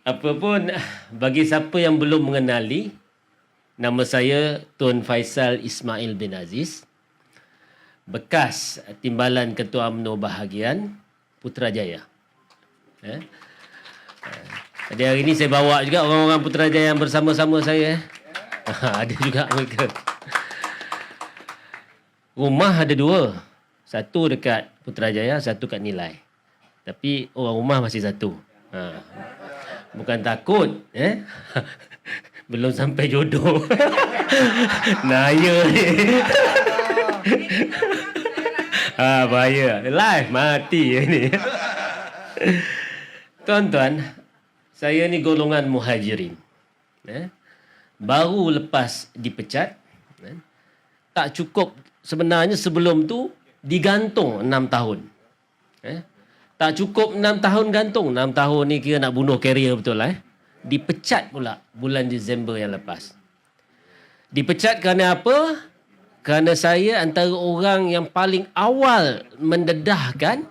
Apapun, bagi siapa yang belum mengenali, nama saya Tun Faisal Ismail bin Aziz, bekas Timbalan Ketua UMNO Bahagian Putrajaya. Jadi hari ini saya bawa juga orang-orang Putrajaya yang bersama-sama saya. Ada juga mereka. Rumah ada dua. Satu dekat Putrajaya, satu kat Nilai. Tapi orang rumah masih satu. Bukan takut, belum sampai jodoh. Naya ni. Bahaya. Live mati ni. Tuan-tuan, saya ni golongan muhajirin. Baru lepas dipecat. Tak cukup, sebenarnya sebelum tu digantung 6 tahun. Tak cukup 6 tahun gantung. 6 tahun ni kira nak bunuh karier betul lah. Dipecat pula bulan Disember yang lepas. Dipecat kerana apa? Kerana saya antara orang yang paling awal mendedahkan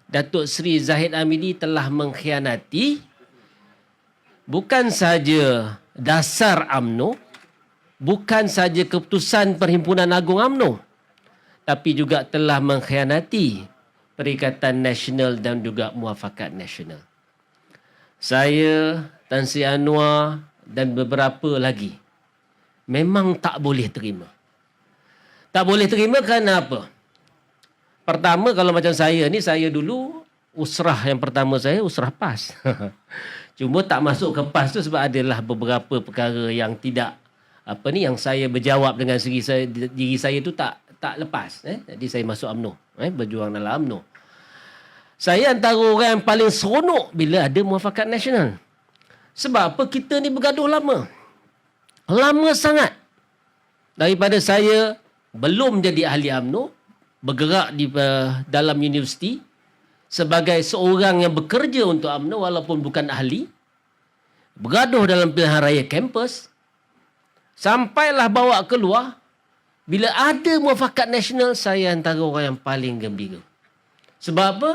Datuk Seri Zahid Hamidi telah mengkhianati bukan saja dasar UMNO, bukan saja keputusan Perhimpunan Agung UMNO, tapi juga telah mengkhianati Perikatan Nasional dan juga Muafakat Nasional. Saya, Tan Sri Anwar dan beberapa lagi memang tak boleh terima. Tak boleh terima kerana apa? Pertama, kalau macam saya ni, saya dulu usrah yang pertama saya, usrah PAS. Cuma tak masuk ke PAS tu sebab adalah beberapa perkara yang tidak, yang saya berjawab dengan diri saya tu tak lepas. Jadi saya masuk UMNO, berjuang dalam UMNO. Saya antara orang yang paling seronok bila ada Muafakat Nasional. Sebab apa? Kita ni bergaduh lama. Lama sangat. Daripada saya belum jadi ahli UMNO, bergerak di dalam universiti sebagai seorang yang bekerja untuk UMNO walaupun bukan ahli, bergaduh dalam pilihan raya kampus, sampailah bawa keluar. Bila ada Muafakat Nasional, saya antara orang yang paling gembira. Sebab apa?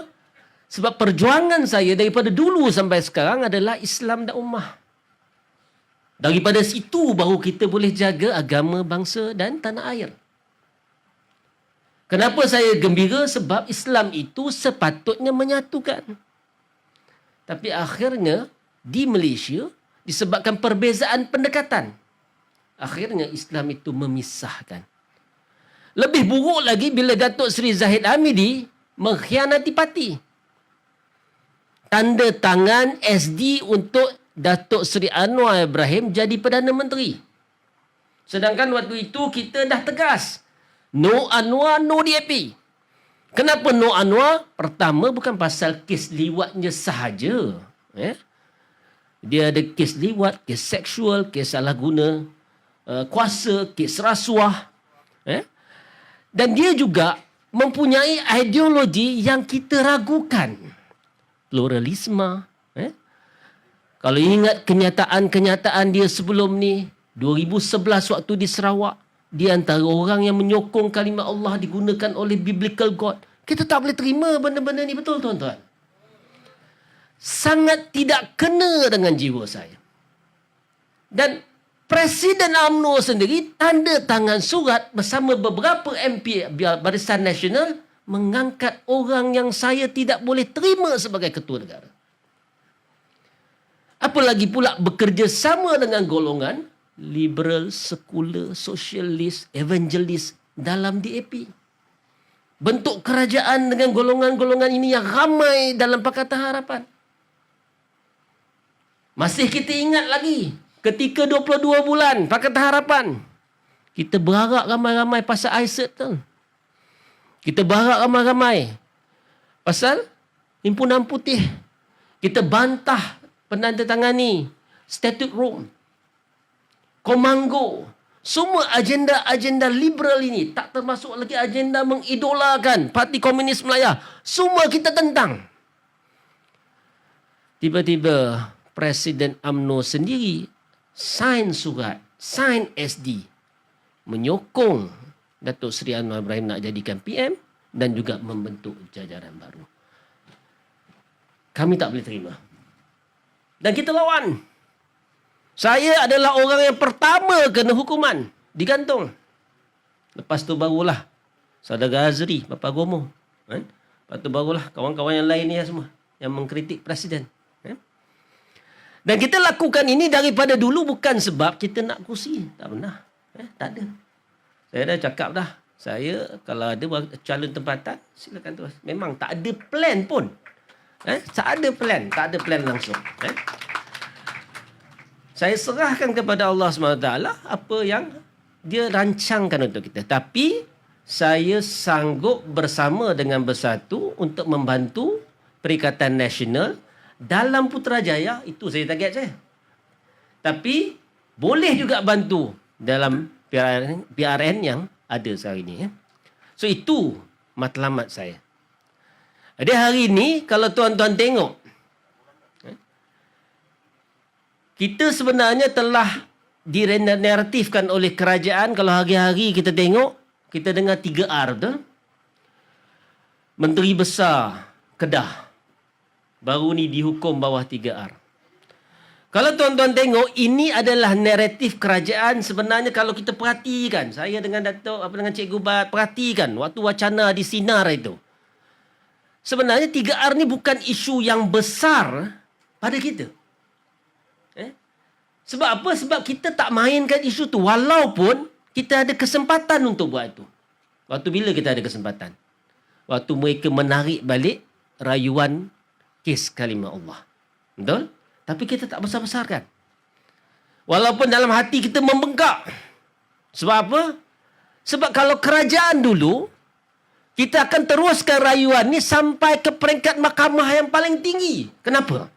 Sebab perjuangan saya daripada dulu sampai sekarang adalah Islam dan ummah. Daripada situ baru kita boleh jaga agama, bangsa dan tanah air. Kenapa saya gembira? Sebab Islam itu sepatutnya menyatukan. Tapi akhirnya di Malaysia, disebabkan perbezaan pendekatan, akhirnya Islam itu memisahkan. Lebih buruk lagi bila Datuk Seri Zahid Hamidi mengkhianati parti. Tanda tangan SD untuk Datuk Seri Anwar Ibrahim jadi Perdana Menteri. Sedangkan waktu itu kita dah tegas. No Anwar, no DAP. Kenapa no Anwar? Pertama, bukan pasal kes liwatnya sahaja. Dia ada kes liwat, kes seksual, kes salah guna kuasa, kes rasuah. Dan dia juga mempunyai ideologi yang kita ragukan. Pluralisme. Kalau ingat kenyataan-kenyataan dia sebelum ni, 2011 waktu di Sarawak, dia antara orang yang menyokong kalimah Allah digunakan oleh biblical God. Kita tak boleh terima benda-benda ni, betul tuan-tuan? Sangat tidak kena dengan jiwa saya. Dan Presiden UMNO sendiri tanda tangan surat bersama beberapa MP Barisan Nasional mengangkat orang yang saya tidak boleh terima sebagai ketua negara. Apalagi pula bekerja sama dengan golongan liberal, sekular, sosialis, evangelis dalam DAP. Bentuk kerajaan dengan golongan-golongan ini yang ramai dalam Pakatan Harapan. Masih kita ingat lagi ketika 22 bulan Pakatan Harapan, kita berharap ramai-ramai pasal ISET tu. Kita berharap ramai-ramai pasal Himpunan Putih. Kita bantah penandatangani Statute Rome, Komanggo. Semua agenda-agenda liberal ini, tak termasuk lagi agenda mengidolakan Parti Komunis Melaya. Semua kita tentang. Tiba-tiba Presiden UMNO sendiri sign surat, sign SD, menyokong Datuk Seri Anwar Ibrahim nak jadikan PM dan juga membentuk jajaran baru. Kami tak boleh terima. Dan kita lawan. Saya adalah orang yang pertama kena hukuman. Digantung. Lepas tu barulah Saudara Azri, Bapa Gomo. Lepas tu barulah kawan-kawan yang lain ni semua. Yang mengkritik Presiden. Dan kita lakukan ini daripada dulu bukan sebab kita nak kursi. Tak pernah. Tak ada. Saya dah cakap dah. Saya kalau ada calon tempatan, silakan terus. Memang tak ada plan pun. Tak ada plan. Tak ada plan langsung. Saya serahkan kepada Allah SWT apa yang dia rancangkan untuk kita. Tapi saya sanggup bersama dengan Bersatu untuk membantu Perikatan Nasional dalam Putrajaya. Itu saya target saya. Tapi boleh juga bantu dalam PRN yang ada sehari ini. So itu matlamat saya. Jadi hari ini kalau tuan-tuan tengok, kita sebenarnya telah dinaratifkan oleh kerajaan. Kalau hari-hari kita tengok, kita dengar 3R tu. Menteri Besar Kedah baru ni dihukum bawah 3R. Kalau tuan-tuan tengok, ini adalah naratif kerajaan. Sebenarnya kalau kita perhatikan, saya dengan dengan Cikgu Bat perhatikan waktu wacana di Sinar itu. Sebenarnya 3R ni bukan isu yang besar pada kita. Sebab apa? Sebab kita tak mainkan isu tu. Walaupun kita ada kesempatan untuk buat itu. Waktu bila kita ada kesempatan? Waktu mereka menarik balik rayuan kes kalimah Allah. Betul? Tapi kita tak besar-besarkan. Walaupun dalam hati kita membengkak. Sebab apa? Sebab kalau kerajaan dulu, kita akan teruskan rayuan ni sampai ke peringkat mahkamah yang paling tinggi. Kenapa?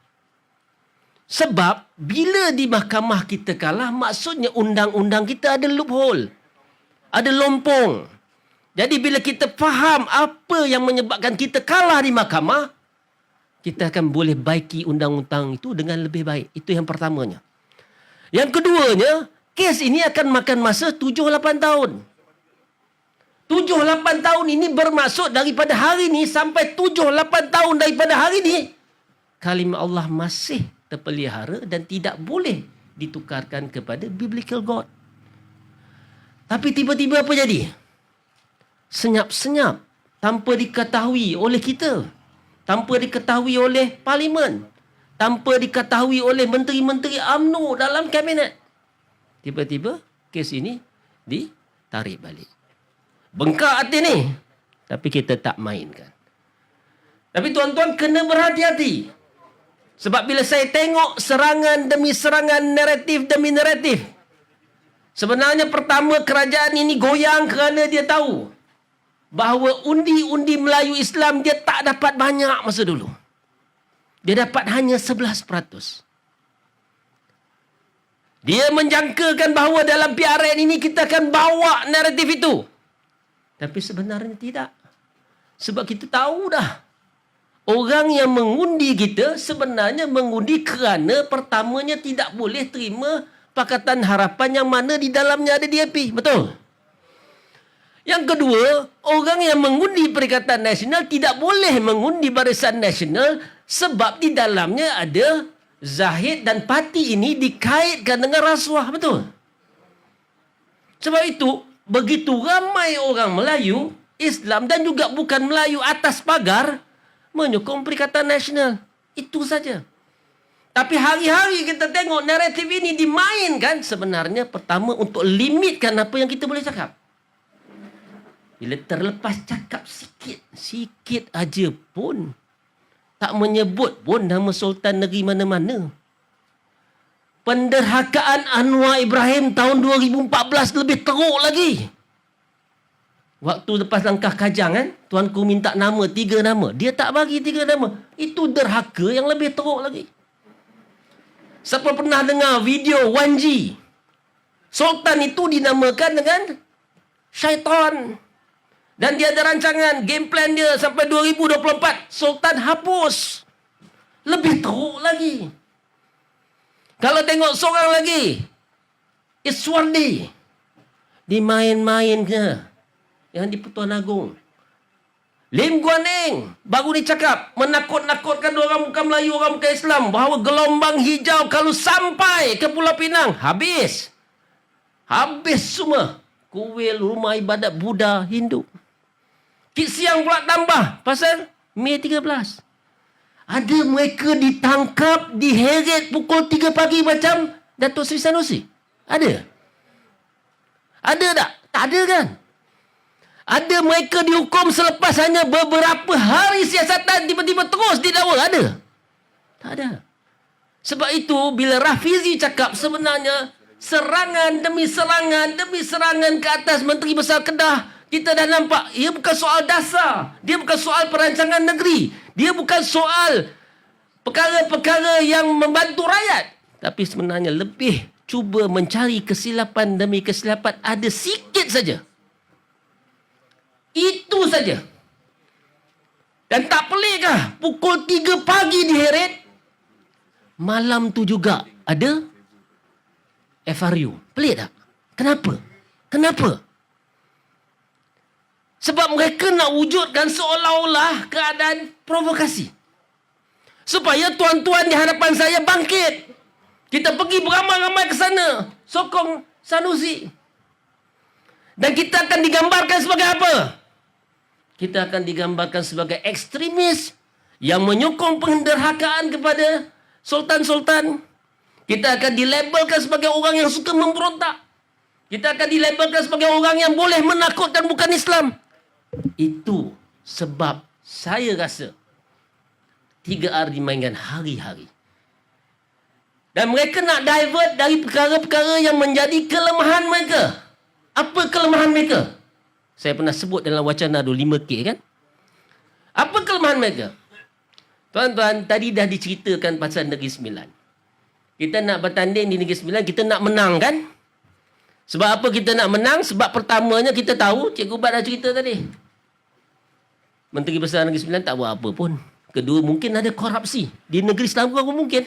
Sebab bila di mahkamah kita kalah, maksudnya undang-undang kita ada loophole. Ada lompong. Jadi bila kita faham apa yang menyebabkan kita kalah di mahkamah, kita akan boleh baiki undang-undang itu dengan lebih baik. Itu yang pertamanya. Yang keduanya, kes ini akan makan masa 7-8 tahun. 7-8 tahun ini bermaksud daripada hari ini sampai 7-8 tahun daripada hari ini, kalimah Allah masih terpelihara dan tidak boleh ditukarkan kepada biblical God. Tapi tiba-tiba apa jadi? Senyap-senyap tanpa diketahui oleh kita, tanpa diketahui oleh parlimen, tanpa diketahui oleh menteri-menteri UMNO dalam kabinet. Tiba-tiba kes ini ditarik balik. Bengkak hati ni. Tapi kita tak mainkan. Tapi tuan-tuan kena berhati-hati. Sebab bila saya tengok serangan demi serangan, naratif demi naratif, sebenarnya pertama kerajaan ini goyang kerana dia tahu bahawa undi-undi Melayu Islam dia tak dapat banyak masa dulu. Dia dapat hanya 11%. Dia menjangkakan bahawa dalam PRN ini kita akan bawa naratif itu. Tapi sebenarnya tidak. Sebab kita tahu dah. Orang yang mengundi kita sebenarnya mengundi kerana pertamanya tidak boleh terima Pakatan Harapan yang mana di dalamnya ada DAP. Betul? Yang kedua, orang yang mengundi Perikatan Nasional tidak boleh mengundi Barisan Nasional sebab di dalamnya ada Zahid dan parti ini dikaitkan dengan rasuah. Betul? Sebab itu, begitu ramai orang Melayu, Islam dan juga bukan Melayu atas pagar menyokong Perikatan Nasional. Itu saja. Tapi hari-hari kita tengok naratif ini dimainkan sebenarnya pertama untuk limitkan apa yang kita boleh cakap. Bila terlepas cakap sikit aja pun, tak menyebut pun nama Sultan Negeri mana-mana. Penderhakaan Anwar Ibrahim tahun 2014 lebih teruk lagi. Waktu lepas langkah Kajang kan, tuanku minta nama 3 nama. Dia tak bagi 3 nama. Itu derhaka yang lebih teruk lagi. Siapa pernah dengar video 1G? Sultan itu dinamakan dengan syaitan. Dan dia ada rancangan, game plan dia sampai 2024. Sultan hapus. Lebih teruk lagi. Kalau tengok seorang lagi, Iswardi. Dimain-main ke. Yang di Pertuan Agong. Lim Guan Eng baru dia cakap, menakut-nakutkan orang bukan Melayu, orang bukan Islam, bahawa gelombang hijau kalau sampai ke Pulau Pinang, habis. Habis semua. Kuil, rumah ibadat Buddha, Hindu. Kit Siang pula tambah pasal Mei 13. Ada mereka ditangkap, diheret pukul 3 pagi macam Datuk Seri Sanusi. Ada? Ada tak? Tak ada kan? Ada mereka dihukum selepas hanya beberapa hari siasatan, tiba-tiba terus didakwa. Ada? Tak ada. Sebab itu, bila Rafizi cakap sebenarnya serangan demi serangan ke atas Menteri Besar Kedah, kita dah nampak, ia bukan soal dasar. Dia bukan soal perancangan negeri. Dia bukan soal perkara-perkara yang membantu rakyat. Tapi sebenarnya lebih cuba mencari kesilapan demi kesilapan. Ada sikit saja. Itu saja. Dan tak pelikkah pukul 3 pagi diheret, malam tu juga ada FRU. Pelik tak? Kenapa? Kenapa? Sebab mereka nak wujudkan seolah-olah keadaan provokasi. Supaya tuan-tuan di hadapan saya bangkit. Kita pergi beramai-ramai ke sana. Sokong Sanusi. Dan kita akan digambarkan sebagai apa? Kita akan digambarkan sebagai ekstremis yang menyokong penderhakaan kepada sultan-sultan. Kita akan dilabelkan sebagai orang yang suka memberontak. Kita akan dilabelkan sebagai orang yang boleh menakutkan bukan Islam. Itu sebab saya rasa 3R dimainkan hari-hari. Dan mereka nak divert dari perkara-perkara yang menjadi kelemahan mereka. Apa kelemahan mereka? Saya pernah sebut dalam wacana 5K kan? Apa kelemahan mereka? Tuan-tuan, tadi dah diceritakan pasal Negeri Sembilan. Kita nak bertanding di Negeri Sembilan, kita nak menang kan? Sebab apa kita nak menang? Sebab pertamanya kita tahu, Cikgu Bat dah cerita tadi. Menteri Besar Negeri Sembilan tak buat apa pun. Kedua, mungkin ada korupsi. Di negeri Islam pun mungkin.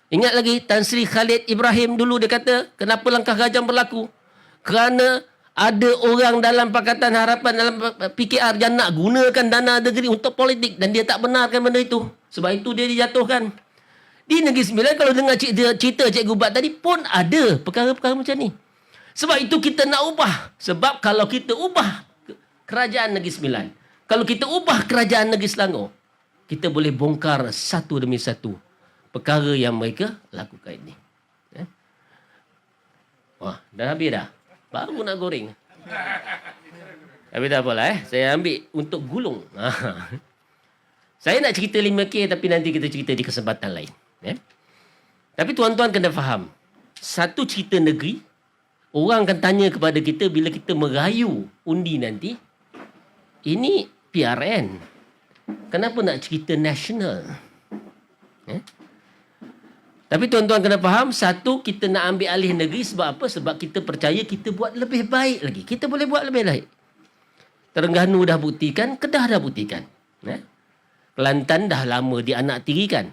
Ingat lagi, Tan Sri Khalid Ibrahim dulu dia kata, kenapa langkah Rajam berlaku? Kerana ada orang dalam Pakatan Harapan, dalam PKR yang nak gunakan dana negeri untuk politik. Dan dia tak benarkan benda itu. Sebab itu dia dijatuhkan. Di Negeri Sembilan, kalau dengar cerita Cikgu Bat tadi, pun ada perkara-perkara macam ni. Sebab itu kita nak ubah. Sebab kalau kita ubah kerajaan Negeri Sembilan, kalau kita ubah kerajaan Negeri Selangor, kita boleh bongkar satu demi satu perkara yang mereka lakukan ini. Wah, dah habis dah. Baru nak goreng. Tapi tak apalah. Saya ambil untuk gulung. Saya nak cerita 5K tapi nanti kita cerita di kesempatan lain. Tapi tuan-tuan kena faham. Satu cerita negeri, orang akan tanya kepada kita bila kita merayu undi nanti, ini PRN. Kenapa nak cerita nasional? Tapi tuan-tuan kena faham, satu, kita nak ambil alih negeri sebab apa? Sebab kita percaya kita buat lebih baik lagi. Kita boleh buat lebih baik. Terengganu dah buktikan, Kedah dah buktikan. Kelantan dah lama dianaktirikan.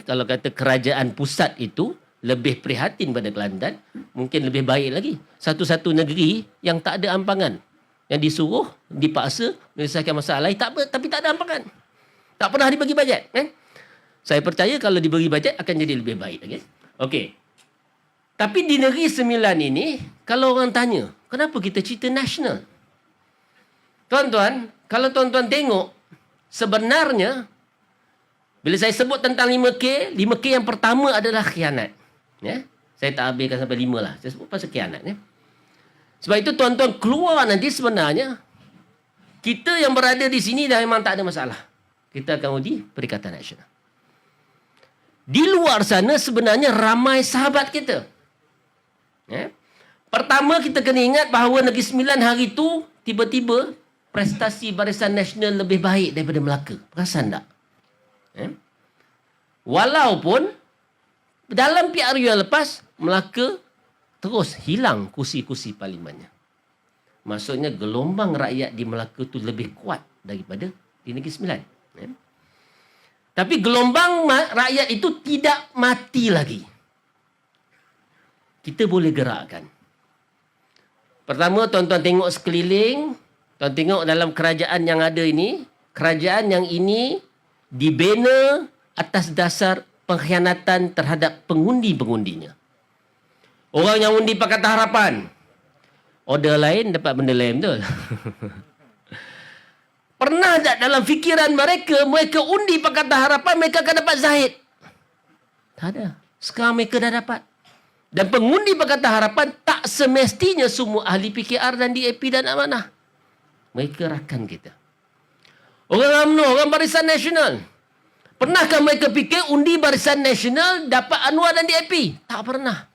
Kalau kata kerajaan pusat itu lebih prihatin pada Kelantan, mungkin lebih baik lagi. Satu-satu negeri yang tak ada ampangan. Yang disuruh, dipaksa, menyelesaikan masalah lain, tapi tak ada ampangan. Tak pernah dibagi bajet. Saya percaya kalau diberi bajet akan jadi lebih baik. Okey. Tapi di Negeri Sembilan ini, kalau orang tanya, kenapa kita cerita nasional? Tuan-tuan, kalau tuan-tuan tengok, sebenarnya, bila saya sebut tentang 5K, 5K yang pertama adalah khianat. Saya tak habiskan sampai 5 lah. Saya sebut pasal khianat. Sebab itu tuan-tuan keluar nanti sebenarnya, kita yang berada di sini dah memang tak ada masalah. Kita akan uji Perikatan Nasional. Di luar sana sebenarnya ramai sahabat kita. Pertama kita kena ingat bahawa Negeri Sembilan hari itu tiba-tiba prestasi Barisan Nasional lebih baik daripada Melaka. Perasan tak? Walaupun dalam PRU yang lepas, Melaka terus hilang kursi-kursi parlimennya. Maksudnya gelombang rakyat di Melaka itu lebih kuat daripada di Negeri Sembilan. Tapi gelombang rakyat itu tidak mati lagi. Kita boleh gerakkan. Pertama, tuan-tuan tengok sekeliling. Tuan tengok dalam kerajaan yang ada ini. kerajaan yang ini dibina atas dasar pengkhianatan terhadap pengundi-pengundinya. Orang yang undi Pakatan Harapan, order lain dapat benda lain, betul? Pernah tak dalam fikiran mereka undi Pakatan Harapan, mereka akan dapat Zahid? Tak ada. Sekarang mereka dah dapat. Dan pengundi Pakatan Harapan tak semestinya semua ahli PKR dan DAP dan Amanah. Mereka rakan kita. Orang UMNO, orang Barisan Nasional. Pernahkah mereka fikir undi Barisan Nasional dapat Anwar dan DAP? Tak pernah.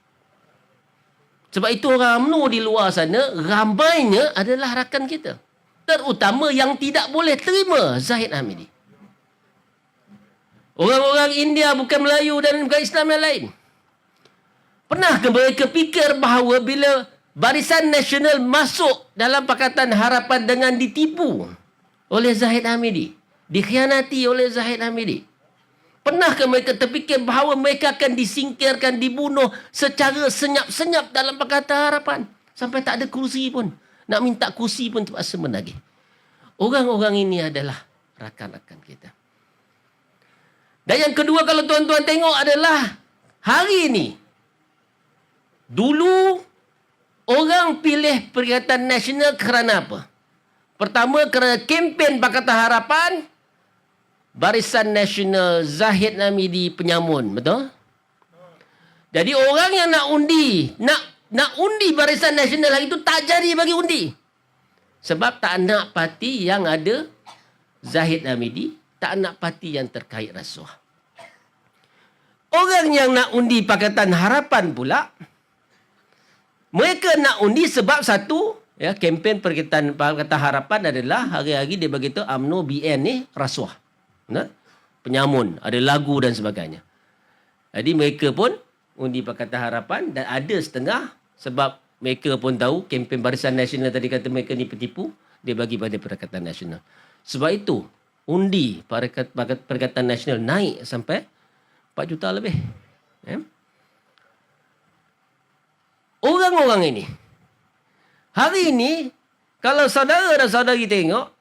Sebab itu orang UMNO di luar sana, ramainya adalah rakan kita. Terutama yang tidak boleh terima Zahid Hamidi. Orang-orang India, bukan Melayu dan bukan Islam yang lain. Pernahkah mereka fikir bahawa bila Barisan Nasional masuk dalam Pakatan Harapan dengan ditipu oleh Zahid Hamidi, dikhianati oleh Zahid Hamidi? Pernahkah mereka terfikir bahawa mereka akan disingkirkan, dibunuh secara senyap-senyap dalam Pakatan Harapan? Sampai tak ada kursi pun. Nak minta kursi pun terpaksa menagih. Orang-orang ini adalah rakan-rakan kita. Dan yang kedua, kalau tuan-tuan tengok adalah hari ini, dulu orang pilih Perikatan Nasional kerana apa? Pertama, kerana kempen Pakatan Harapan, Barisan Nasional Zahid Hamidi penyamun, betul? Jadi orang yang nak undi, nak undi Barisan Nasional hari itu tak jadi bagi undi. Sebab tak nak parti yang ada Zahid Hamidi, tak nak parti yang terkait rasuah. Orang yang nak undi Pakatan Harapan pula, mereka nak undi sebab satu, ya, kempen Pakatan Harapan adalah hari-hari dia beritahu UMNO BN ni rasuah. Nah, penyamun, ada lagu dan sebagainya. Jadi mereka pun undi Pakatan Harapan dan ada setengah sebab mereka pun tahu kempen Barisan Nasional tadi kata mereka ni penipu, dia bagi pada Perikatan Nasional. Sebab itu undi Perikatan Nasional naik sampai 4 juta lebih. Ya? Orang-orang ini, hari ini, kalau saudara dan saudari tengok,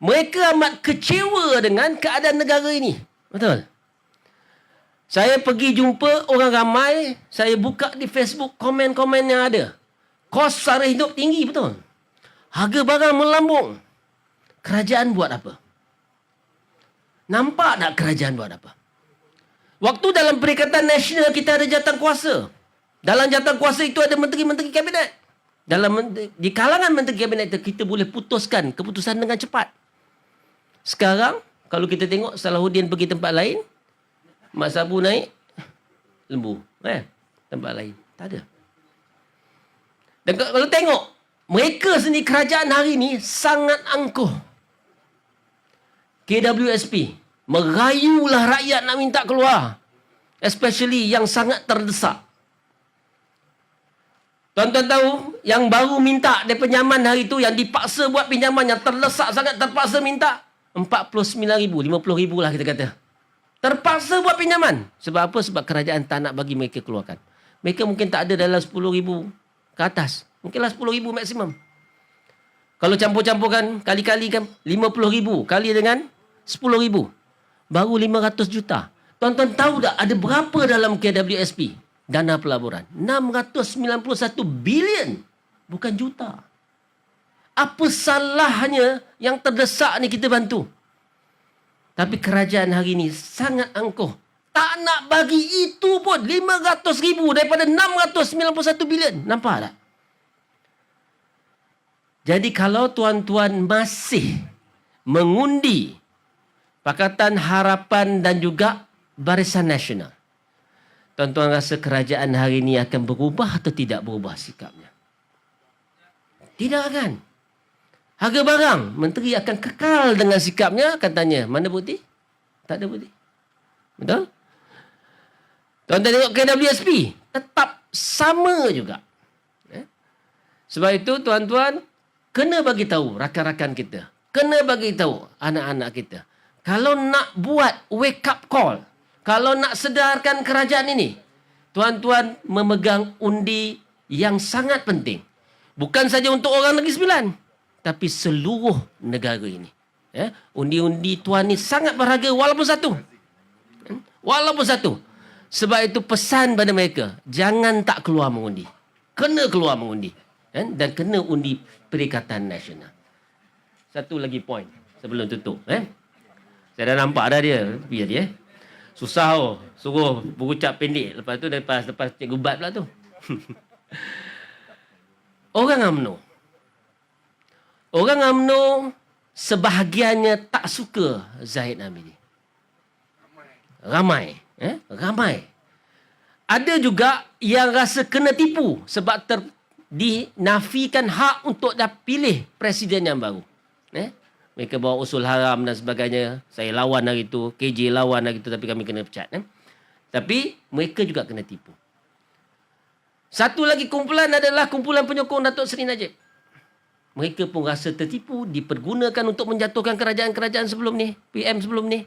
mereka amat kecewa dengan keadaan negara ini. Betul? Saya pergi jumpa orang ramai, saya buka di Facebook komen-komen yang ada. Kos sara hidup tinggi, betul? Harga barang melambung. Kerajaan buat apa? Nampak tak kerajaan buat apa? Waktu dalam Perikatan Nasional kita ada jawatan kuasa. Dalam jawatan kuasa itu ada menteri-menteri kabinet. Di kalangan menteri kabinet itu kita boleh putuskan keputusan dengan cepat. Sekarang kalau kita tengok Salahuddin pergi tempat lain, Mak Sabu naik lembu, tempat lain tak ada. Dan kalau tengok mereka sendiri, kerajaan hari ini sangat angkuh. KWSP merayulah rakyat nak minta keluar, especially yang sangat terdesak. Tuan-tuan tahu, yang baru minta dari pinjaman hari itu, yang dipaksa buat pinjaman, yang terdesak sangat terpaksa minta, 49,000, 50,000 lah kita kata. Terpaksa buat pinjaman. Sebab apa? Sebab kerajaan tak nak bagi mereka keluarkan. Mereka mungkin tak ada dalam 10,000 ke atas. Mungkinlah 10,000 maksimum. Kalau campur-campurkan, kali-kalikan 50,000 kali dengan 10,000. Baru 500 juta. Tuan-tuan tahu tak ada berapa dalam KWSP? Dana pelaburan. 691 bilion. Bukan juta. Apa salahnya yang terdesak ni kita bantu? Tapi kerajaan hari ini sangat angkuh. Tak nak bagi itu pun 500,000 daripada 691 bilion. Nampak tak? Jadi kalau tuan-tuan masih mengundi Pakatan Harapan dan juga Barisan Nasional, tuan-tuan rasa kerajaan hari ini akan berubah atau tidak berubah sikapnya? Tidak kan? Harga barang, menteri akan kekal dengan sikapnya, akan tanya, mana bukti? Tak ada bukti. Betul? Tuan-tuan tengok KWSP, tetap sama juga. Sebab itu tuan-tuan, kena bagi tahu rakan-rakan kita. Kena bagi tahu anak-anak kita. Kalau nak buat wake up call, kalau nak sedarkan kerajaan ini, tuan-tuan memegang undi yang sangat penting. Bukan saja untuk orang Negeri Sembilan, tapi seluruh negara ini. Undi-undi tuan ni sangat berharga walaupun satu. Walaupun satu. Sebab itu pesan pada mereka, jangan tak keluar mengundi. Kena keluar mengundi. Dan kena undi Perikatan Nasional. Satu lagi poin sebelum tutup. Saya dah nampak dah dia. Biar dia. Susah suruh berucap pendek. Lepas tu lepas cikgu Bat pula tu. Orang UMNO sebahagiannya tak suka Zahid Hamidi. Ramai. Ada juga yang rasa kena tipu sebab dinafikan hak untuk dah pilih presiden yang baru. Mereka bawa usul haram dan sebagainya. Saya lawan hari itu, KJ lawan hari itu, tapi kami kena pecat. Tapi mereka juga kena tipu. Satu lagi kumpulan adalah kumpulan penyokong Datuk Seri Najib. Mereka pun rasa tertipu, dipergunakan untuk menjatuhkan kerajaan-kerajaan sebelum ni, PM sebelum ni.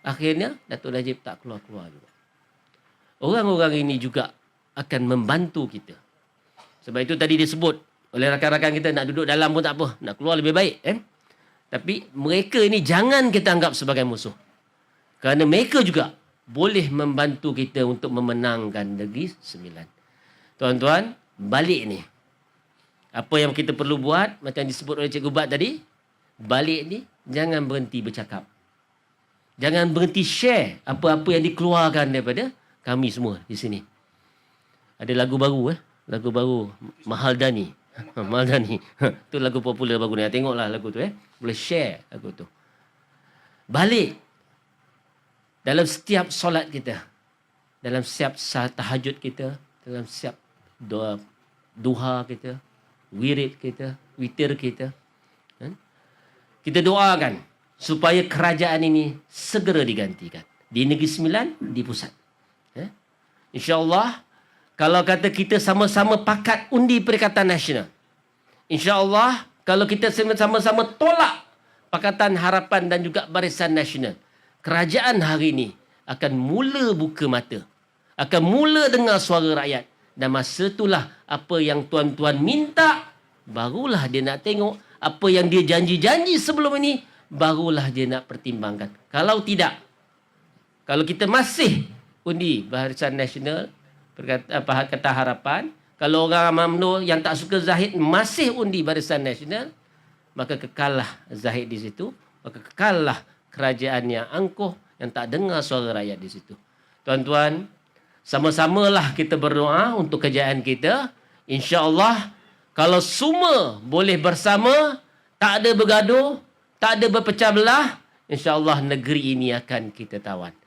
Akhirnya, Datuk Najib tak keluar-keluar juga. Orang-orang ini juga akan membantu kita. Sebab itu tadi disebut oleh rakan-rakan kita, nak duduk dalam pun tak apa, nak keluar lebih baik. Tapi mereka ini jangan kita anggap sebagai musuh. Kerana mereka juga boleh membantu kita untuk memenangkan Negeri Sembilan. Tuan-tuan, balik ni. Apa yang kita perlu buat, macam disebut oleh Cikgu Bat tadi, balik ni, jangan berhenti bercakap. Jangan berhenti share apa-apa yang dikeluarkan daripada kami semua di sini. Ada lagu baru, lagu baru, Mahaldani. Mahaldani. Itu lagu popular baru ni. Tengoklah lagu tu. Boleh share lagu tu. Balik. Dalam setiap solat kita. Dalam setiap tahajud kita. Dalam setiap duha kita. Wirid kita. Witir kita. Kita doakan supaya kerajaan ini segera digantikan. Di Negeri Sembilan, di pusat. InsyaAllah, kalau kata kita sama-sama pakat undi Perikatan Nasional. InsyaAllah, kalau kita sama-sama tolak Pakatan Harapan dan juga Barisan Nasional, kerajaan hari ini akan mula buka mata. Akan mula dengar suara rakyat. Dan masa itulah apa yang tuan-tuan minta, barulah dia nak tengok. Apa yang dia janji-janji sebelum ini, barulah dia nak pertimbangkan. Kalau tidak, kalau kita masih undi Barisan Nasional, Pakatan Harapan, kalau orang UMNO yang tak suka Zahid masih undi Barisan Nasional, maka kekallah Zahid di situ, maka kekallah kerajaan yang angkuh, yang tak dengar suara rakyat di situ. Tuan-tuan, sama-samalah kita berdoa untuk kejayaan kita. InsyaAllah, kalau semua boleh bersama, tak ada bergaduh, tak ada berpecah belah, InsyaAllah negeri ini akan kita tawan.